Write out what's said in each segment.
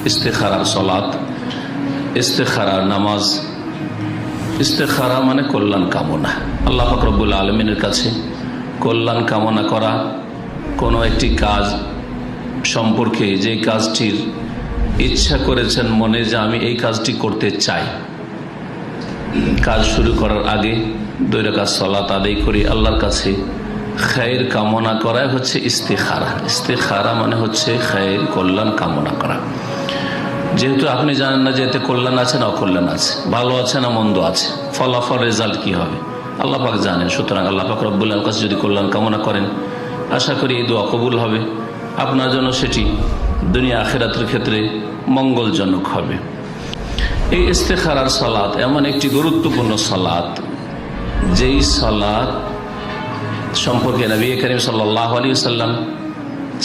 ইস্তেখারার সালাত, ইস্তেখারার নামাজ। ইস্তেখারা মানে কল্যাণ কামনা, আল্লাহ পাক রব্বুল আলামিনের কাছে কল্যাণ কামনা করা। কোনো একটি কাজ সম্পর্কে যে কাজটির ইচ্ছা করেছেন মনে যে আমি এই কাজটি করতে চাই, কাজ শুরু করার আগে 2 রাকাত সালাত আদায় করি আল্লাহর কাছে খায়ের কামনা করাই হচ্ছে ইস্তেখারা। ইস্তেখারা মানে হচ্ছে খায়ের কল্যাণ কামনা করা। যেহেতু আপনি জানেন না যে এতে কল্যাণ আছে না অকল্যাণ আছে, ভালো আছে না মন্দ আছে, ফলাফল রেজাল্ট কি হবে আল্লাহ পাক জানেন। সুতরাং আল্লাহ পাক রব্বুল আলামিনের কাছে যদি কল্যাণ কামনা করেন, আশা করি এই দোয়া কবুল হবে, আপনার জন্য সেটি দুনিয়া আখিরাতের ক্ষেত্রে মঙ্গলজনক হবে। এই ইস্তেখারার সালাত এমন একটি গুরুত্বপূর্ণ সালাত, যেই সালাত সম্পর্কে নবী করিম সাল্লাল্লাহু আলাইহি ওয়াসাল্লাম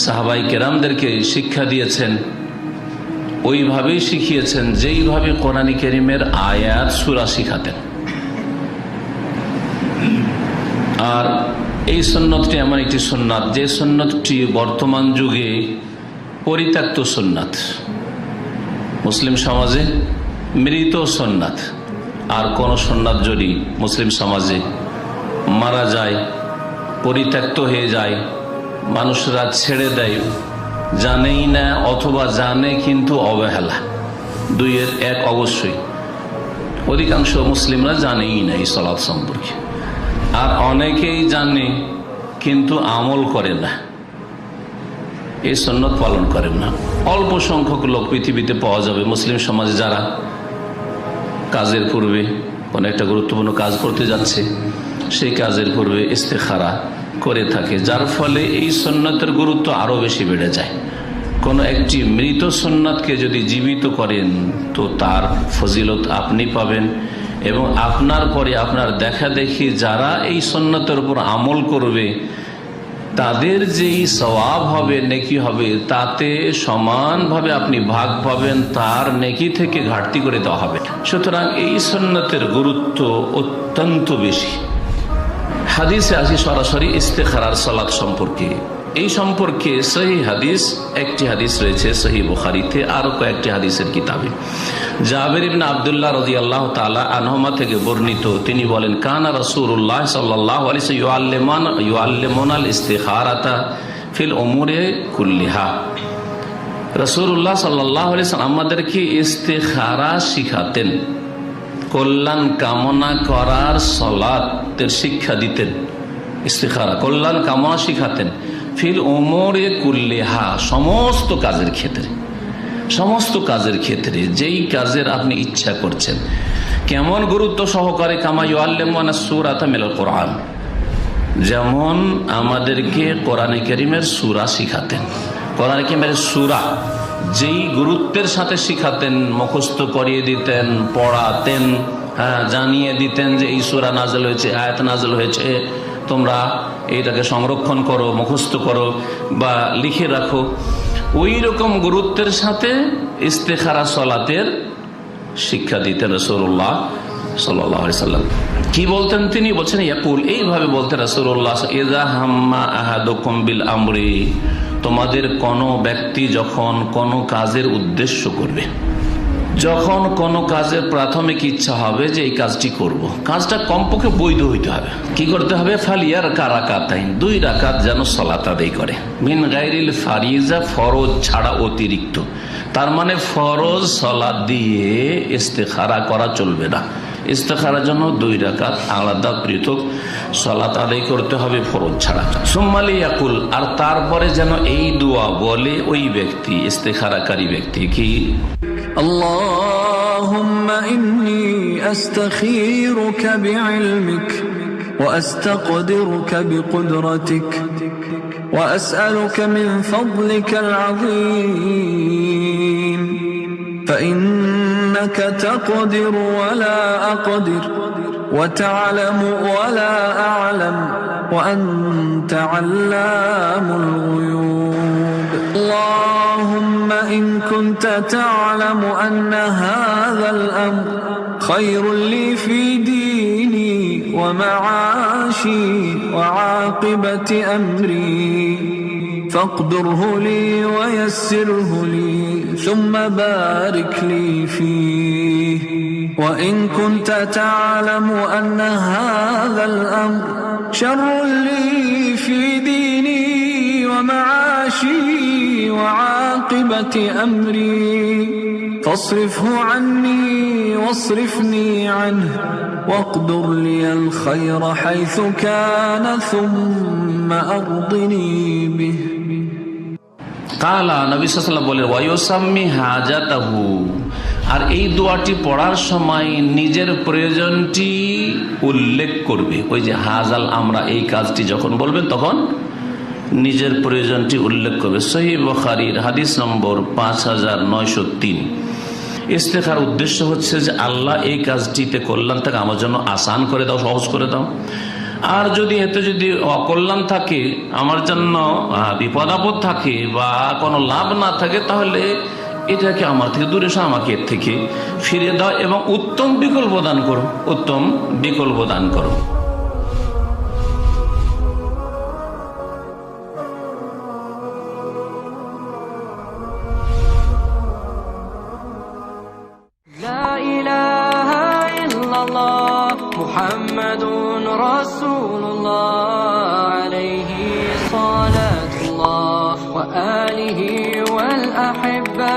সাহাবায়ে কেরামদেরকে শিক্ষা দিয়েছেন, ওইভাবেই শিখিয়েছেন যেইভাবে কোরআন কারীমের আয়াত সূরা শিখাতেন। আর এই সুন্নতটি এমন একটি সুন্নাত, যে সুন্নতটি বর্তমান যুগে পরিত্যক্ত সুন্নাত, মুসলিম সমাজে মৃত সুন্নাত। আর কোন সুন্নাত যদি মুসলিম সমাজে মারা যায়, পরিত্যক্ত হয়ে যায়, মানুষরা ছেড়ে দেয়, জানেই না অথবা জানে কিন্তু অবহেলা, 2-এর 1 অবশ্যই। অধিকাংশ মুসলিমরা জানেই না এই সালাত সম্পর্কে, আর অনেকেই জানে কিন্তু আমল করে না, এই সুন্নত পালন করেন না। অল্প সংখ্যক লোক পৃথিবীতে পাওয়া যাবে মুসলিম সমাজে যারা কাজের পূর্বে কোনো একটা গুরুত্বপূর্ণ কাজ করতে যাচ্ছে, সেই কাজের পূর্বে ইস্তেখারা করে থাকে, যার ফলে এই সুন্নতের গুরুত্ব আরো বেশি বেড়ে যায়। কোনো একটি মৃত সুন্নাতকে যদি জীবিত করেন তো তার ফজিলত আপনি পাবেন, এবং আপনার পরে আপনার দেখা দেখি যারা এই সুন্নতের উপর আমল করবে তাদের যেই সওয়াব হবে, নেকি হবে, তাতে সমানভাবে আপনি ভাগ পাবেন, তার নেকি থেকে ঘাটতি করে দেওয়া হবে। সুতরাং এই সুন্নতের গুরুত্ব অত্যন্ত বেশি। হাদিসে আসি সরাসরি ইস্তেখারার সালাত সম্পর্কে। এই সম্পর্কে সহিহ হাদিস, একটি হাদিস রয়েছে সহিহ বুখারীতে, আরো কয়েকটি হাদিসের কিতাবে। জাবের ইবনে আব্দুল্লাহ রাদিয়াল্লাহু তাআলা আনহুমা থেকে বর্ণিত, তিনি বলেন, কানা রাসূলুল্লাহ সাল্লাল্লাহু আলাইহি ওয়াসাল্লাম ইউআল্লিমুনাল ইস্তিখারাতা ফিল উমুরি কুল্লিহা। রাসূলুল্লাহ সাল্লাল্লাহু আলাইহি ওয়াসাল্লাম আমাদেরকে ইস্তিখারা শিখাতেন, কল্যাণ কামনা করার সালাতের শিক্ষা দিতেন। ইস্তিখারা কল্যাণ কামনা শিখাতেন ফিল উমুরি কুল্লিহা, সমস্ত কাজের ক্ষেত্রে, সমস্ত কাজের ক্ষেত্রে যেই কাজের আপনি ইচ্ছা করছেন। কেমন গুরুত্ব সহকারে, কামা ইউআল্লিমুনা সূরাতা মিনাল কোরআন, যেমন আমাদেরকে কোরআনে কারীমের সূরা শিখাতেন। কোরআনে কারীমের সূরা যেই গুরুত্বের সাথে শিখাতেন, মুখস্থ করিয়ে দিতেন, পড়াতেন, জানিয়ে দিতেন যে এই সূরা নাযিল হয়েছে, আয়াত নাযিল হয়েছে, তোমরা এটাকে সংরক্ষণ করো, মুখস্থ করো বা লিখে রাখো। ওই রকম গুরুত্বের সাথে ইস্তেখারা সালাতের শিক্ষা দিতেন রাসূলুল্লাহ সাল্লাল্লাহু আলাইহি ওয়াসাল্লাম। কি বলতেন তিনি? বলছেন ইয়াকুল, এইভাবে বলতেন রাসূলুল্লাহ, ইযা হাম্মা আহাদুকুম বিল আমরি, তোমাদের কোনো ব্যক্তি যখন কোনো কাজের উদ্দেশ্য করবে, যখন কোনো কাজের প্রাথমিক ইচ্ছা হবে যে এই কাজটি করব, কাজটা কমপক্ষে বৈধ হইতে হবে। কি করতে হবে? ফালিয়ার কারাকাতাইন, 2 রাকাত যেন সালাত আদায় করে, মিন গায়রিল ফারিজা, ফরজ ছাড়া অতিরিক্ত। তার মানে ফরজ সালাত দিয়ে ইস্তেখারা করা চলবে না, ইস্তেখারার জন্য 2 রাকাত আলাদা পৃথক সালাত আদায় করতে হবে ফরজ ছাড়া। সুম্মালি ইয়াকুল, আর তারপরে যেন এই দোয়া বলে ওই ব্যক্তি, ইস্তেখারাকারী ব্যক্তি, কি اللهم إني أستخيرك بعلمك وأستقدرك بقدرتك وأسألك من فضلك العظيم فإنك تقدر ولا أقدر وتعلم ولا أعلم وأنت علام الغيوب. اللهم إن كنت تعلم أن هذا الأمر خير لي في ديني ومعاشي وعاقبة أمري فاقدره لي ويسره لي ثم بارك لي فيه وإن كنت تعلم أن هذا الأمر شر لي في ديني ومعاشي وعاقبة أمري فاصرفه عني واصرفني عنه واقدر لي الخير حيث كان ثم أرضني به কালা নবী সাল্লাল্লাহু আলাইহি ওয়াসাল্লাম বলেন ওয়ায়ুসাম্মি হাজাতাহু, আর এই দোয়াটি পড়ার সময় নিজের প্রয়োজনটি উল্লেখ করবে। ওই যে হাজাল, আমরা এই কাজটি যখন বলবেন তখন নিজের প্রয়োজনটি উল্লেখ করবে। সহিহ বুখারীর হাদিস নম্বর 5903। ইস্তেখার উদ্দেশ্য হচ্ছে যে আল্লাহ এই কাজটিতে কল্যাণ থাকে আমার জন্য আসান করে দাও, সহজ করে দাও। আর যদি এতে যদি অকল্যাণ থাকে, আমার জন্য বিপদ আপদ থাকে বা কোনো লাভ না থাকে, তাহলে এটাকে আমার থেকে দূরে সে আমাকে এর থেকে ফিরে দাও এবং উত্তম বিকল্প দান করো, উত্তম বিকল্প দান করো। لا إله إلا الله محمد رسول الله عليه صلاة الله وآله والأحبة